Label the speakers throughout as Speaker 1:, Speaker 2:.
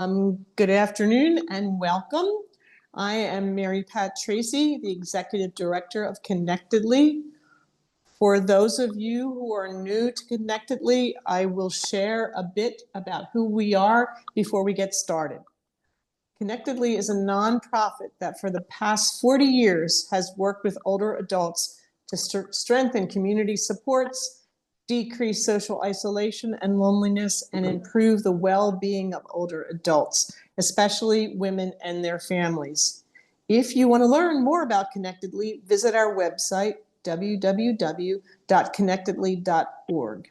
Speaker 1: Good afternoon and welcome. I am Mary Pat Tracy, the Executive Director of Connectedly. For those of you who are new to Connectedly, I will share a bit about who we are before we get started. Connectedly is a nonprofit that for the past 40 years has worked with older adults to strengthen community supports, decrease social isolation and loneliness, and improve the well-being of older adults, especially women and their families. If you want to learn more about Connectedly, visit our website, www.connectedly.org.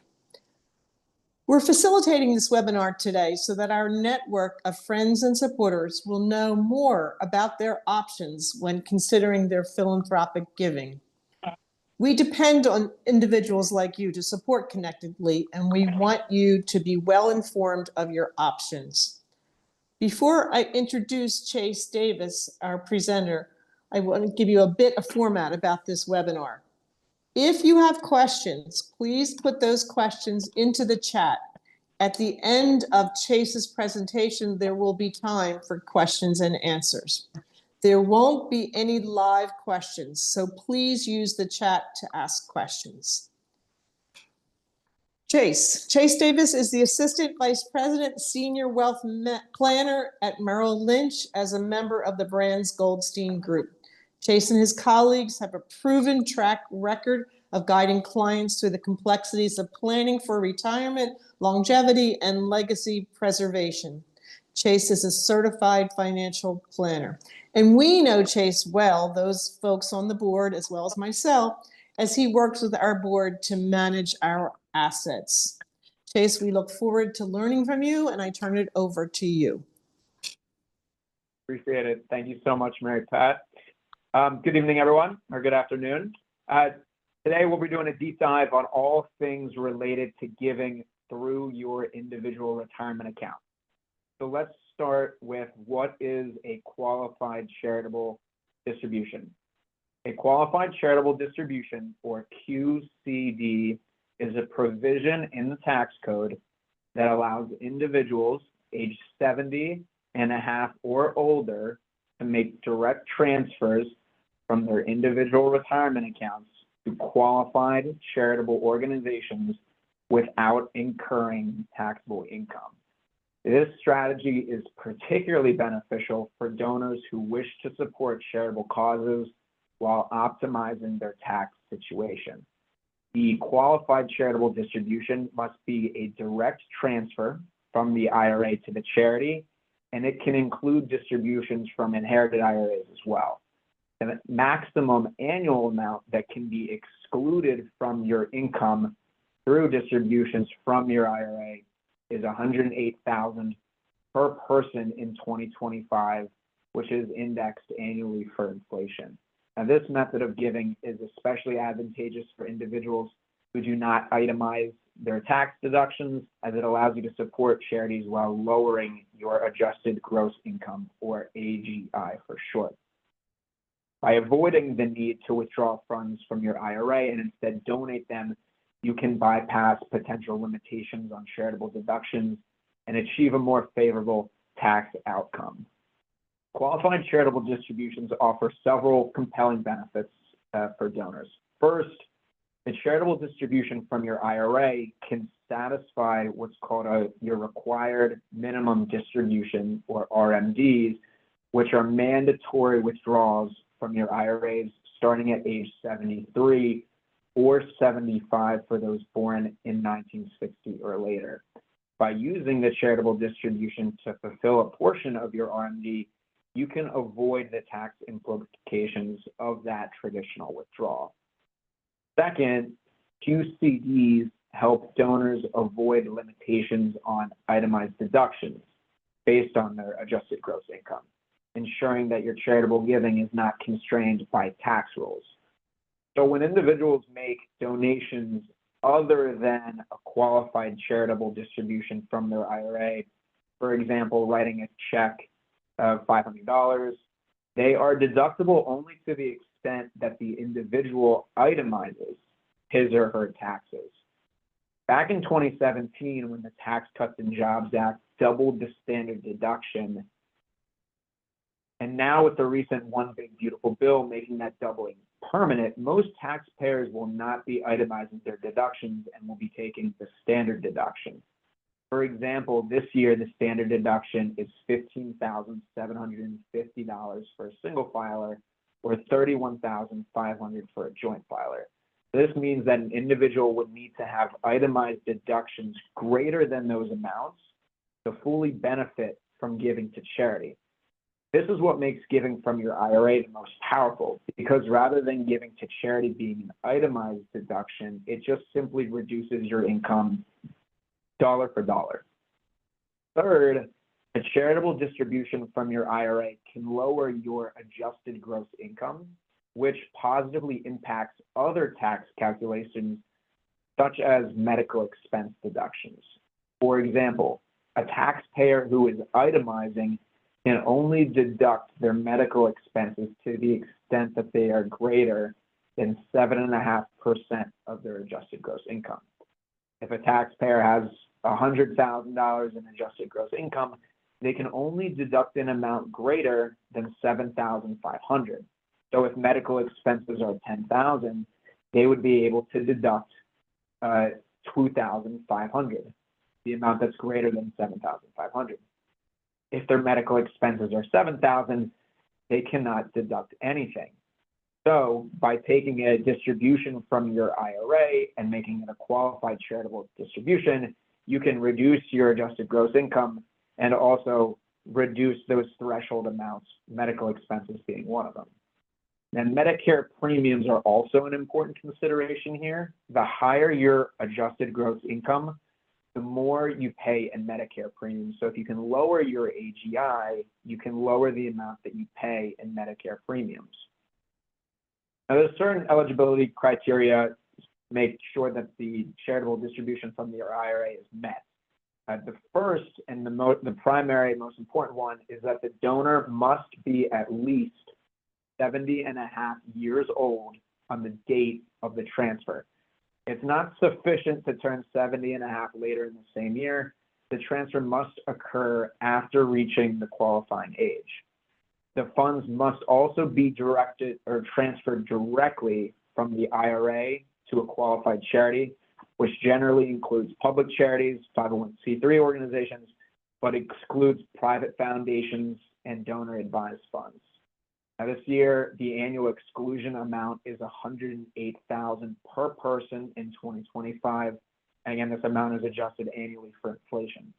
Speaker 1: We're facilitating this webinar today so that our network of friends and supporters will know more about their options when considering their philanthropic giving. We depend on individuals like you to support Connectedly, and we want you to be well informed of your options. Before I introduce Chase Davis, our presenter, I want to give you a bit of format about this webinar. If you have questions, please put those questions into the chat. At the end of Chase's presentation, there will be time for questions and answers. There won't be any live questions, so please use the chat to ask questions. Chase Davis is the Assistant Vice President, Senior Wealth Planner at Merrill Lynch as a member of the Brands Goldstein Group. Chase and his colleagues have a proven track record of guiding clients through the complexities of planning for retirement, longevity, and legacy preservation. Chase is a certified financial planner. And we know Chase well, those folks on the board, as well as myself, as he works with our board to manage our assets. Chase, we look forward to learning from you, and I turn it over to you.
Speaker 2: Appreciate it. Thank you so much, Mary Pat. Good evening, everyone, or good afternoon. Today, we'll be doing a deep dive on all things related to giving through your individual retirement account. So let's start with what is a qualified charitable distribution. A qualified charitable distribution, or QCD, is a provision in the tax code that allows individuals aged 70 and a half or older to make direct transfers from their individual retirement accounts to qualified charitable organizations without incurring taxable income. This strategy is particularly beneficial for donors who wish to support charitable causes while optimizing their tax situation. The qualified charitable distribution must be a direct transfer from the IRA to the charity, and it can include distributions from inherited IRAs as well. The maximum annual amount that can be excluded from your income through distributions from your IRA is $108,000 per person in 2025, which is indexed annually for inflation. Now, this method of giving is especially advantageous for individuals who do not itemize their tax deductions, as it allows you to support charities while lowering your adjusted gross income, or AGI for short. By avoiding the need to withdraw funds from your IRA and instead donate them, you can bypass potential limitations on charitable deductions and achieve a more favorable tax outcome. Qualified charitable distributions offer several compelling benefits for donors. First, the charitable distribution from your IRA can satisfy what's called your required minimum distribution, or RMDs, which are mandatory withdrawals from your IRAs starting at age 73 or 75 for those born in 1960 or later. By using the charitable distribution to fulfill a portion of your RMD, you can avoid the tax implications of that traditional withdrawal. Second, QCDs help donors avoid limitations on itemized deductions based on their adjusted gross income, ensuring that your charitable giving is not constrained by tax rules. So when individuals make donations other than a qualified charitable distribution from their IRA, for example, writing a check of $500, they are deductible only to the extent that the individual itemizes his or her taxes. Back in 2017, when the Tax Cuts and Jobs Act doubled the standard deduction, and now with the recent One Big Beautiful Bill making that doubling permanent, most taxpayers will not be itemizing their deductions and will be taking the standard deduction. For example, this year, the standard deduction is $15,750 for a single filer or $31,500 for a joint filer. This means that an individual would need to have itemized deductions greater than those amounts to fully benefit from giving to charity. This is what makes giving from your IRA the most powerful, because rather than giving to charity being an itemized deduction, it just simply reduces your income dollar for dollar. Third, a charitable distribution from your IRA can lower your adjusted gross income, which positively impacts other tax calculations, such as medical expense deductions. For example, a taxpayer who is itemizing can only deduct their medical expenses to the extent that they are greater than 7.5% of their adjusted gross income. If a taxpayer has $100,000 in adjusted gross income, they can only deduct an amount greater than $7,500. So if medical expenses are $10,000, they would be able to deduct $2,500, the amount that's greater than $7,500. If their medical expenses are $7,000, they cannot deduct anything. So by taking a distribution from your IRA and making it a qualified charitable distribution, you can reduce your adjusted gross income and also reduce those threshold amounts, medical expenses being one of them. And Medicare premiums are also an important consideration here. The higher your adjusted gross income, the more you pay in Medicare premiums. So if you can lower your AGI, you can lower the amount that you pay in Medicare premiums. Now, there's certain eligibility criteria to make sure that the charitable distribution from your IRA is met. The first and the primary, most important one is that the donor must be at least 70.5 years old on the date of the transfer. It's not sufficient to turn 70.5 later in the same year. The transfer must occur after reaching the qualifying age. The funds must also be directed or transferred directly from the IRA to a qualified charity, which generally includes public charities, 501c3 organizations, but excludes private foundations and donor-advised funds. Now, this year, the annual exclusion amount is $108,000 per person in 2025. And again, this amount is adjusted annually for inflation.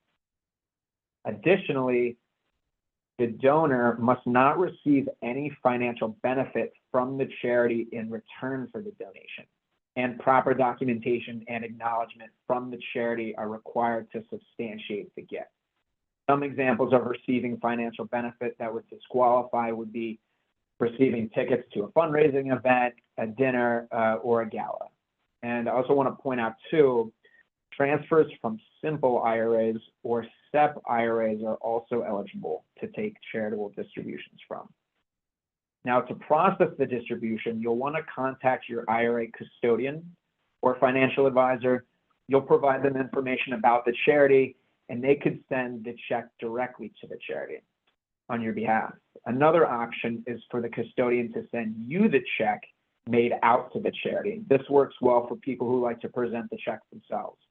Speaker 2: Additionally, the donor must not receive any financial benefit from the charity in return for the donation, and proper documentation and acknowledgement from the charity are required to substantiate the gift. Some examples of receiving financial benefit that would disqualify would be receiving tickets to a fundraising event, a dinner, or a gala. And I also want to point out too, transfers from simple IRAs or SEP IRAs are also eligible to take charitable distributions from. Now, to process the distribution, you'll want to contact your IRA custodian or financial advisor. You'll provide them information about the charity, and they could send the check directly to the charity on your behalf. Another option is for the custodian to send you the check made out to the charity. This works well for people who like to present the check themselves.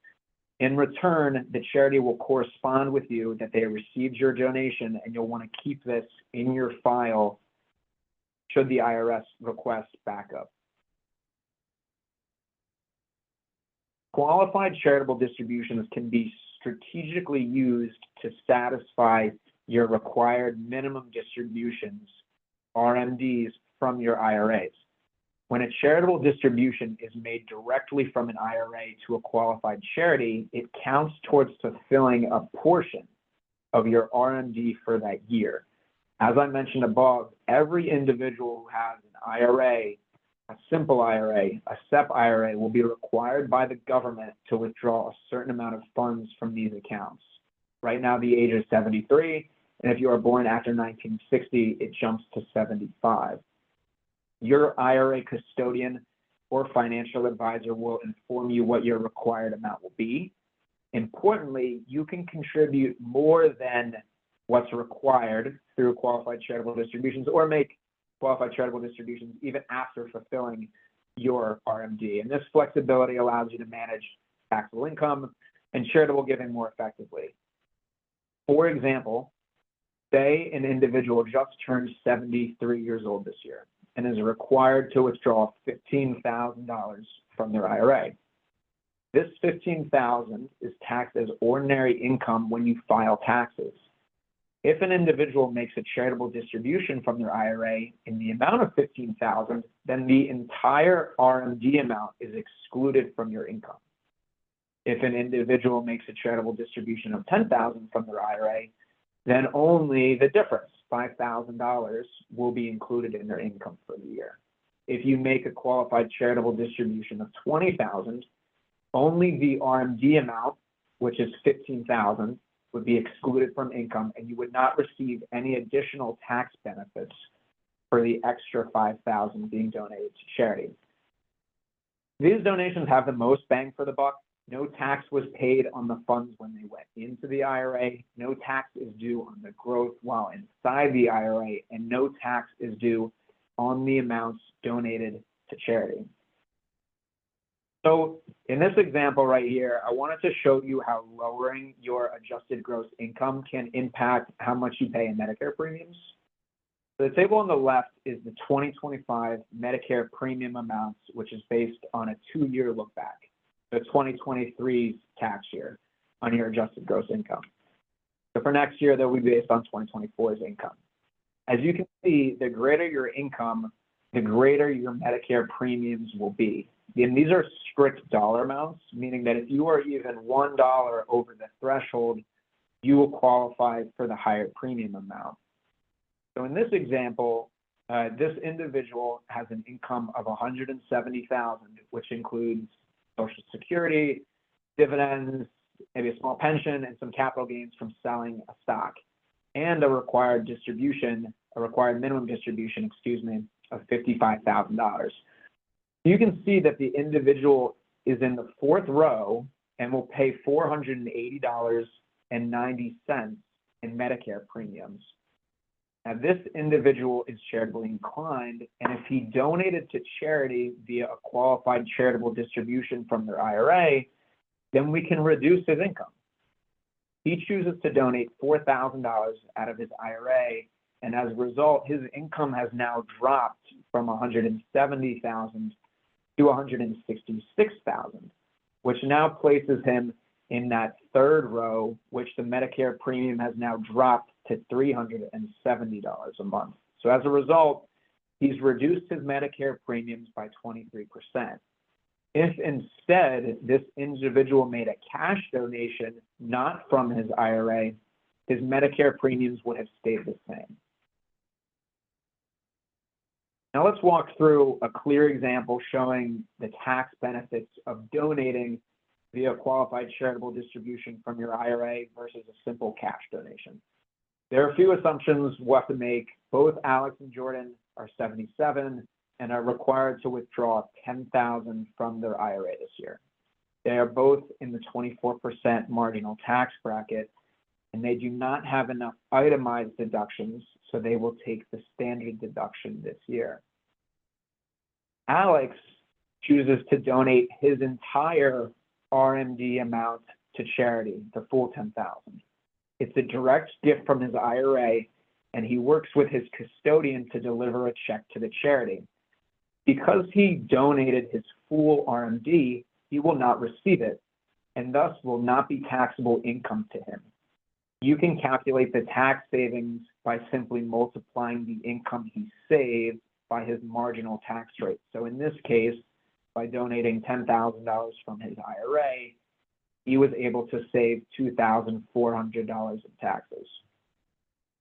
Speaker 2: In return, the charity will correspond with you that they received your donation, and you'll want to keep this in your file should the IRS request backup. Qualified charitable distributions can be strategically used to satisfy your required minimum distributions, RMDs, from your IRAs. When a charitable distribution is made directly from an IRA to a qualified charity, it counts towards fulfilling a portion of your RMD for that year. As I mentioned above, every individual who has an IRA, a simple IRA, a SEP IRA, will be required by the government to withdraw a certain amount of funds from these accounts. Right now, the age is 73, and if you are born after 1960, it jumps to 75. Your IRA custodian or financial advisor will inform you what your required amount will be. Importantly, you can contribute more than what's required through qualified charitable distributions or make qualified charitable distributions even after fulfilling your RMD. And this flexibility allows you to manage taxable income and charitable giving more effectively. For example, say an individual just turned 73 years old this year and is required to withdraw $15,000 from their IRA. This $15,000 is taxed as ordinary income when you file taxes. If an individual makes a charitable distribution from their IRA in the amount of $15,000, then the entire RMD amount is excluded from your income. If an individual makes a charitable distribution of $10,000 from their IRA, then only the difference, $5,000, will be included in their income for the year. If you make a qualified charitable distribution of $20,000, only the RMD amount, which is $15,000, would be excluded from income, and you would not receive any additional tax benefits for the extra $5,000 being donated to charity. These donations have the most bang for the buck. No tax was paid on the funds when they went into the IRA. No tax is due on the growth while inside the IRA, and no tax is due on the amounts donated to charity. So in this example right here, I wanted to show you how lowering your adjusted gross income can impact how much you pay in Medicare premiums. So the table on the left is the 2025 Medicare premium amounts, which is based on a 2-year look back, the 2023 tax year on your adjusted gross income. So for next year, they'll be based on 2024's income. As you can see, the greater your income, the greater your Medicare premiums will be. And these are strict dollar amounts, meaning that if you are even $1 over the threshold, you will qualify for the higher premium amount. So in this example, this individual has an income of $170,000, which includes Social Security, dividends, maybe a small pension, and some capital gains from selling a stock, and a required minimum distribution, of $55,000. You can see that the individual is in the 4th row and will pay $480.90 in Medicare premiums. Now, this individual is charitably inclined, and if he donated to charity via a qualified charitable distribution from their IRA, then we can reduce his income. He chooses to donate $4,000 out of his IRA, and as a result, his income has now dropped from $170,000 to $166,000, which now places him in that 3rd row, which the Medicare premium has now dropped to $370 a month. So as a result, he's reduced his Medicare premiums by 23%. If instead this individual made a cash donation, not from his IRA, his Medicare premiums would have stayed the same. Now let's walk through a clear example showing the tax benefits of donating via qualified charitable distribution from your IRA versus a simple cash donation. There are a few assumptions we'll have to make. Both Alex and Jordan are 77 and are required to withdraw $10,000 from their IRA this year. They are both in the 24% marginal tax bracket, and they do not have enough itemized deductions, so they will take the standard deduction this year. Alex chooses to donate his entire RMD amount to charity, the full $10,000. It's a direct gift from his IRA, and he works with his custodian to deliver a check to the charity. Because he donated his full RMD, he will not receive it, and thus will not be taxable income to him. You can calculate the tax savings by simply multiplying the income he saved by his marginal tax rate. So in this case, by donating $10,000 from his IRA, he was able to save $2,400 in taxes.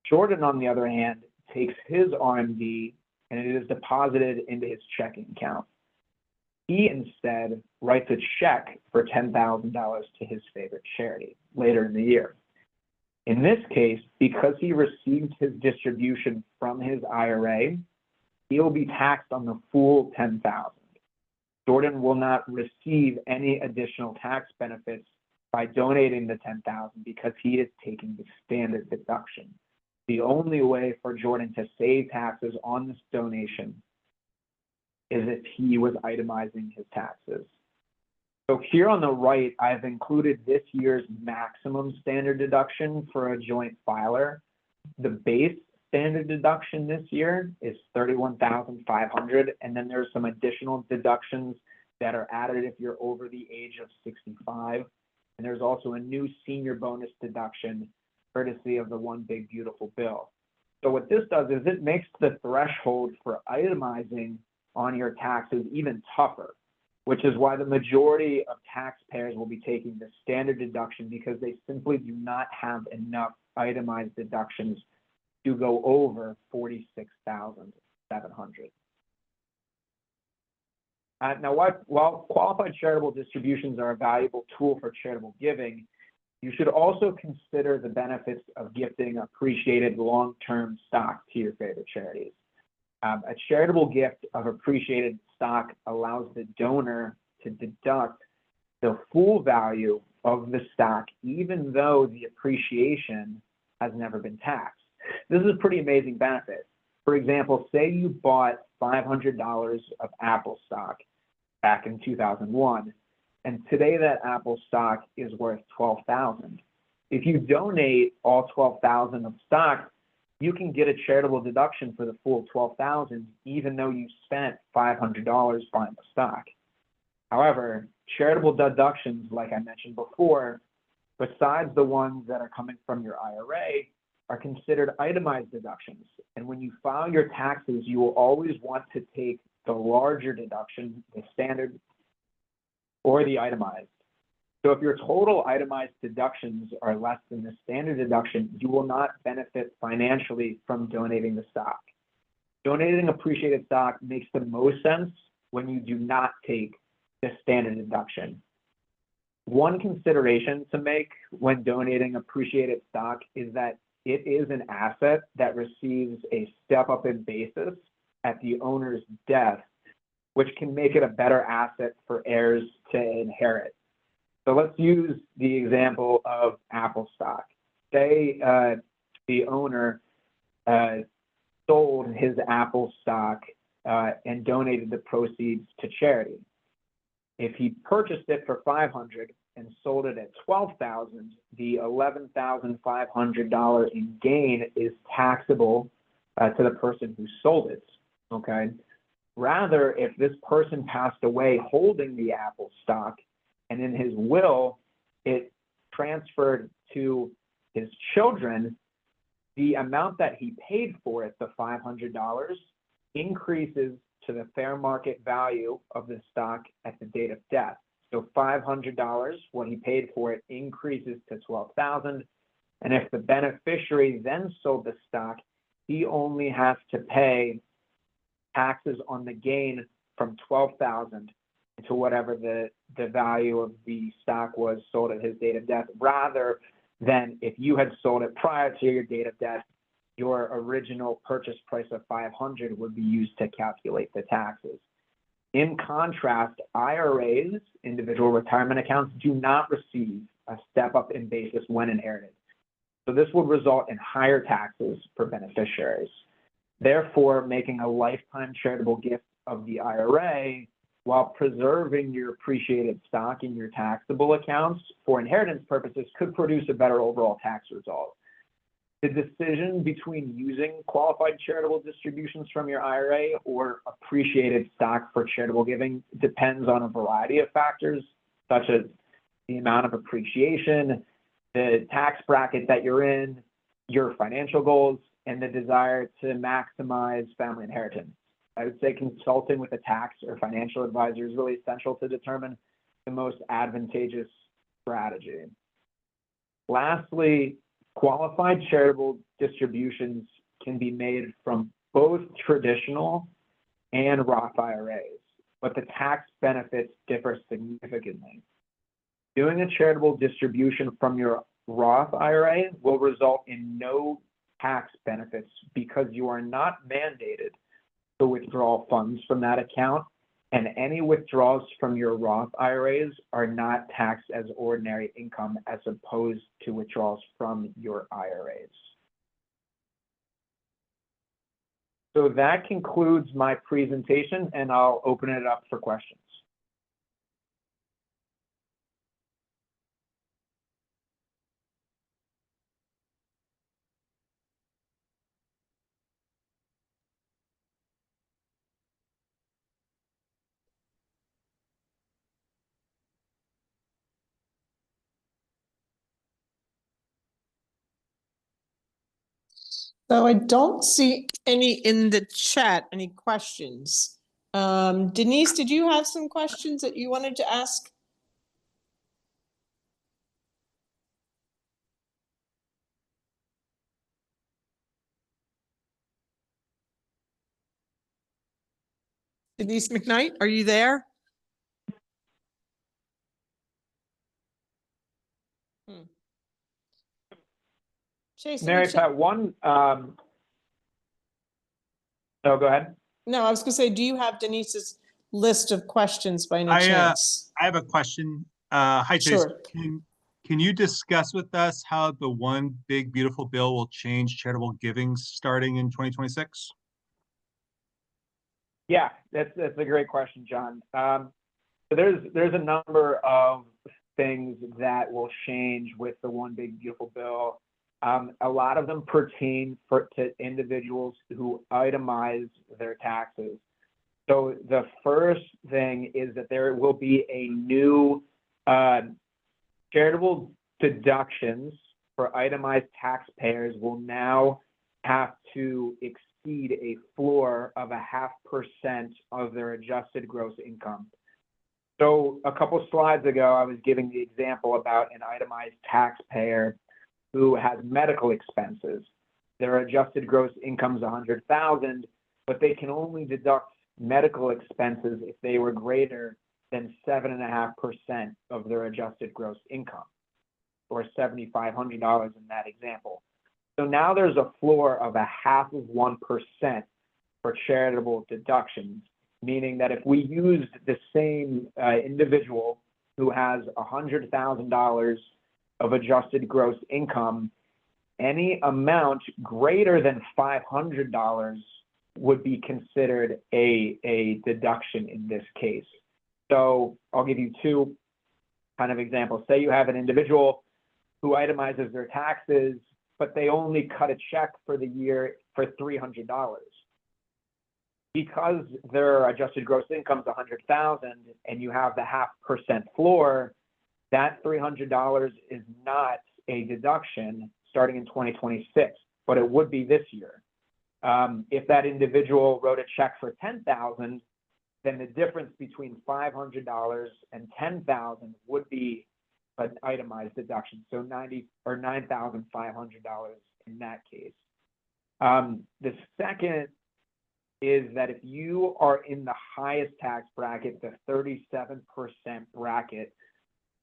Speaker 2: Jordan, on the other hand, takes his RMD and it is deposited into his checking account. He instead writes a check for $10,000 to his favorite charity later in the year. In this case, because he received his distribution from his IRA, he will be taxed on the full $10,000. Jordan will not receive any additional tax benefits by donating the $10,000 because he is taking the standard deduction. The only way for Jordan to save taxes on this donation is if he was itemizing his taxes. So here on the right, I've included this year's maximum standard deduction for a joint filer. The base standard deduction this year is $31,500, and then there's some additional deductions that are added if you're over the age of 65. And there's also a new senior bonus deduction courtesy of the One Big Beautiful Bill. So what this does is it makes the threshold for itemizing on your taxes even tougher, which is why the majority of taxpayers will be taking the standard deduction because they simply do not have enough itemized deductions to go over $46,700. Now, while qualified charitable distributions are a valuable tool for charitable giving, you should also consider the benefits of gifting appreciated long-term stock to your favorite charities. A charitable gift of appreciated stock allows the donor to deduct the full value of the stock, even though the appreciation has never been taxed. This is a pretty amazing benefit. For example, say you bought $500 of Apple stock back in 2001, and today that Apple stock is worth $12,000. If you donate all $12,000 of stock, you can get a charitable deduction for the full $12,000, even though you spent $500 buying the stock. However, charitable deductions, like I mentioned before, besides the ones that are coming from your IRA, are considered itemized deductions. And when you file your taxes, you will always want to take the larger deduction, the standard, or the itemized. So if your total itemized deductions are less than the standard deduction, you will not benefit financially from donating the stock. Donating appreciated stock makes the most sense when you do not take the standard deduction. One consideration to make when donating appreciated stock is that it is an asset that receives a step-up in basis at the owner's death, which can make it a better asset for heirs to inherit. So let's use the example of Apple stock. Say the owner sold his Apple stock and donated the proceeds to charity. If he purchased it for $500 and sold it at $12,000, the $11,500 in gain is taxable to the person who sold it. Okay. Rather, if this person passed away holding the Apple stock, and in his will, it transferred to his children, the amount that he paid for it, the $500, increases to the fair market value of the stock at the date of death. So $500, what he paid for it, increases to $12,000. And if the beneficiary then sold the stock, he only has to pay taxes on the gain from $12,000 to whatever the value of the stock was sold at his date of death, rather than if you had sold it prior to your date of death, your original purchase price of $500 would be used to calculate the taxes. In contrast, IRAs, individual retirement accounts, do not receive a step up in basis when inherited. So this would result in higher taxes for beneficiaries. Therefore, making a lifetime charitable gift of the IRA while preserving your appreciated stock in your taxable accounts for inheritance purposes could produce a better overall tax result. The decision between using qualified charitable distributions from your IRA or appreciated stock for charitable giving depends on a variety of factors, such as the amount of appreciation, the tax bracket that you're in, your financial goals, and the desire to maximize family inheritance. I would say consulting with a tax or financial advisor is really essential to determine the most advantageous strategy. Lastly, qualified charitable distributions can be made from both traditional and Roth IRAs, but the tax benefits differ significantly. Doing a charitable distribution from your Roth IRA will result in no tax benefits because you are not mandated to withdraw funds from that account and any withdrawals from your Roth IRAs are not taxed as ordinary income as opposed to withdrawals from your IRAs. So that concludes my presentation, and I'll open it up for questions.
Speaker 1: So I don't see any in the chat, any questions. Denise, did you have some questions that you wanted to ask? Denise McKnight, are you there? Jason,
Speaker 2: Mary Pat, oh, go ahead.
Speaker 1: No, I was going to say, do you have Denise's list of questions by any chance?
Speaker 3: I have a question. Hi, Chase.
Speaker 1: Sure.
Speaker 3: Can you discuss with us how the One Big Beautiful Bill will change charitable giving starting in 2026?
Speaker 2: Yeah, that's a great question, John. So there's a number of things that will change with the One Big Beautiful Bill. A lot of them pertain to individuals who itemize their taxes. So the first thing is that there will be a new charitable deductions for itemized taxpayers will now have to exceed a floor of 0.5% of their adjusted gross income. So a couple slides ago, I was giving the example about an itemized taxpayer who has medical expenses. Their adjusted gross income is $100,000, but they can only deduct medical expenses if they were greater than 7.5% of their adjusted gross income, or $7,500 in that example. So now there's a floor of 0.5% for charitable deductions, meaning that if we used the same individual who has $100,000 of adjusted gross income, any amount greater than $500 would be considered a deduction in this case. So I'll give you two kind of examples. Say you have an individual who itemizes their taxes, but they only cut a check for the year for $300. Because their adjusted gross income is $100,000 and you have the 0.5% floor, that $300 is not a deduction starting in 2026, but it would be this year. If that individual wrote a check for $10,000, then the difference between $500 and $10,000 would be an itemized deduction, so $9,500 in that case. The second is that if you are in the highest tax bracket, the 37% bracket,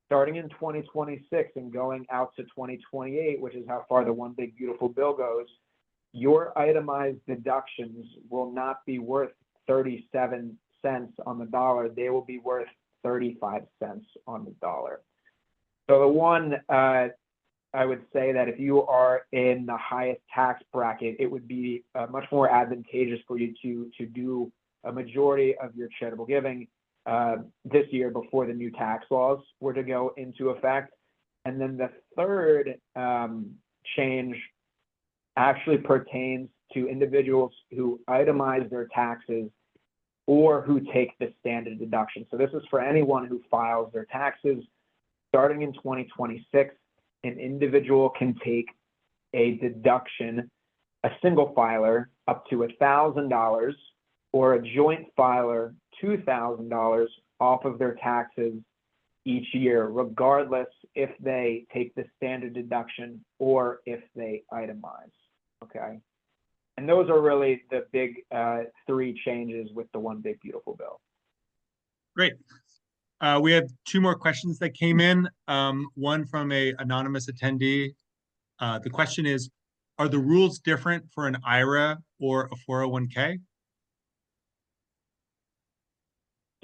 Speaker 2: starting in 2026 and going out to 2028, which is how far the One Big Beautiful Bill goes, your itemized deductions will not be worth 37 cents on the dollar. They will be worth 35 cents on the dollar. So the one, I would say that if you are in the highest tax bracket, it would be much more advantageous for you to do a majority of your charitable giving this year before the new tax laws were to go into effect. And then the third change actually pertains to individuals who itemize their taxes or who take the standard deduction. So this is for anyone who files their taxes starting in 2026. An individual can take a deduction, a single filer up to $1,000, or a joint filer $2,000 off of their taxes each year, regardless if they take the standard deduction or if they itemize. Okay, and those are really the big three changes with the One Big Beautiful Bill.
Speaker 3: Great. We have two more questions that came in. One from an anonymous attendee. The question is, are the rules different for an IRA or a 401k?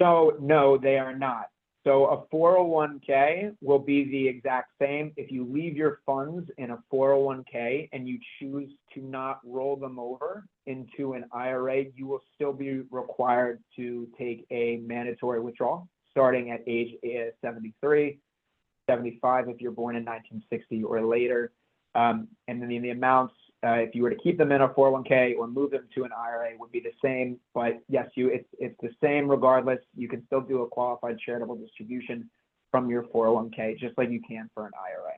Speaker 2: So no, they are not. So a 401k will be the exact same. If you leave your funds in a 401k and you choose to not roll them over into an IRA, you will still be required to take a mandatory withdrawal starting at age 73, 75 if you're born in 1960 or later. And then the amounts, if you were to keep them in a 401k or move them to an IRA, would be the same. But yes, it's the same regardless. You can still do a qualified charitable distribution from your 401k, just like you can for an IRA.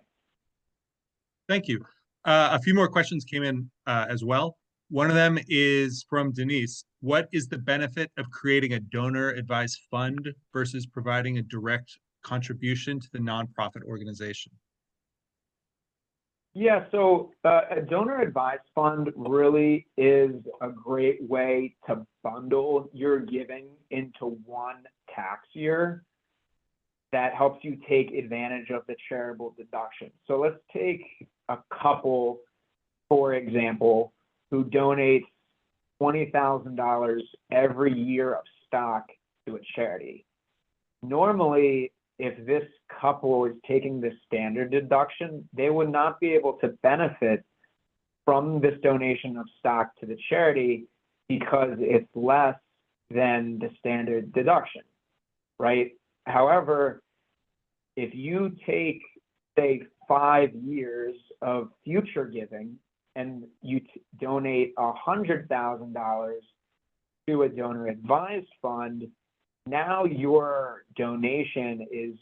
Speaker 3: Thank you. A few more questions came in as well. One of them is from Denise. What is the benefit of creating a donor advised fund versus providing a direct contribution to the nonprofit organization?
Speaker 2: Yeah, so a donor advised fund really is a great way to bundle your giving into one tax year that helps you take advantage of the charitable deduction. So let's take a couple, for example, who donates $20,000 every year of stock to a charity. Normally, if this couple is taking the standard deduction, they would not be able to benefit from this donation of stock to the charity because it's less than the standard deduction, right? However, if you take, say, 5 years of future giving and you donate $100,000 to a donor advised fund, now your donation is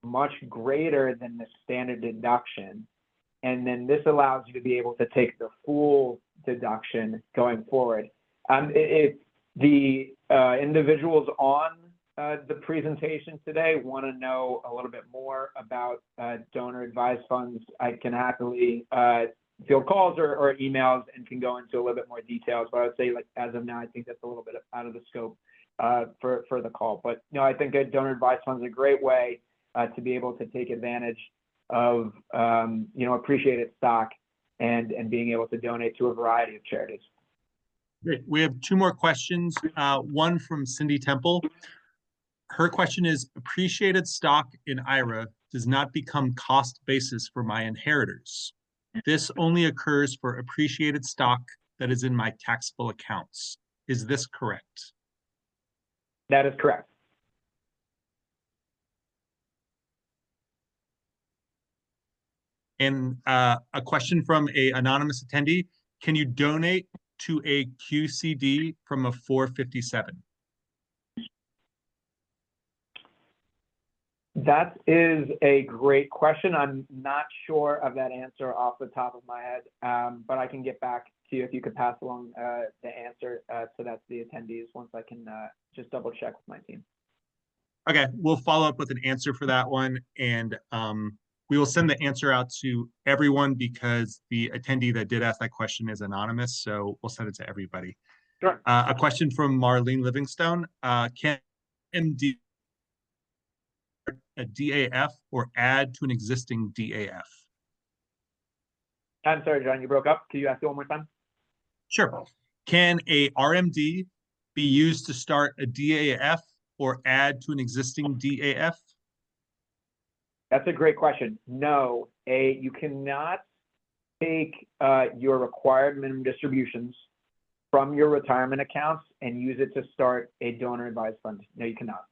Speaker 2: much greater than the standard deduction. And then this allows you to be able to take the full deduction going forward. The individuals on the presentation today want to know a little bit more about donor advised funds, I can happily field calls or emails and can go into a little bit more details. But I would say, like, as of now, I think that's a little bit out of the scope for the call. But no, I think a donor advised fund is a great way to be able to take advantage of appreciated stock and being able to donate to a variety of charities.
Speaker 3: Great. We have 2 more questions. One from Cindy Temple. Her question is, appreciated stock in IRA does not become cost basis for my inheritors. This only occurs for appreciated stock that is in my taxable accounts. Is this correct?
Speaker 2: That is correct.
Speaker 3: And a question from an anonymous attendee. Can you donate to a QCD from a 457?
Speaker 2: That is a great question. I'm not sure of that answer off the top of my head, but I can get back to you if you could pass along the answer so that's the attendees once I can just double check with my team.
Speaker 3: Okay, we'll follow up with an answer for that one, and we will send the answer out to everyone because the attendee that did ask that question is anonymous, so we'll send it to everybody.
Speaker 2: Sure.
Speaker 3: A question from Marlene Livingstone. Can MD a DAF or add to an existing DAF?
Speaker 2: I'm sorry, John, you broke up. Can you ask it one more time?
Speaker 3: Sure. Can a RMD be used to start a DAF or add to an existing DAF?
Speaker 2: That's a great question. No, you cannot take your required minimum distributions from your retirement accounts and use it to start a donor advised fund. No, you cannot.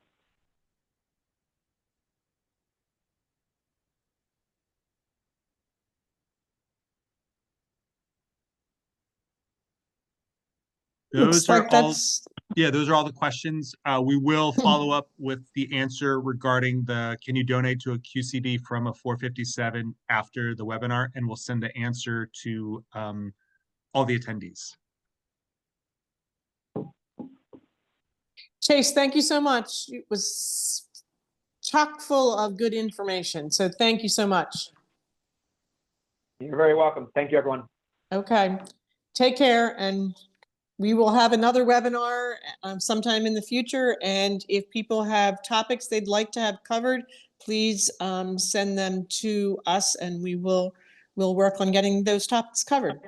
Speaker 1: Looks like that's
Speaker 3: those are all the questions. We will follow up with the answer regarding the can you donate to a QCD from a 457 after the webinar, and we'll send the answer to all the attendees.
Speaker 1: Chase, thank you so much. It was chock full of good information. So thank you so much.
Speaker 2: You're very welcome. Thank you, everyone.
Speaker 1: Okay. Take care, and we will have another webinar sometime in the future. And if people have topics they'd like to have covered, please send them to us, and we'll work on getting those topics covered.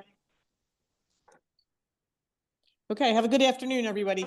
Speaker 1: Okay, have a good afternoon, everybody.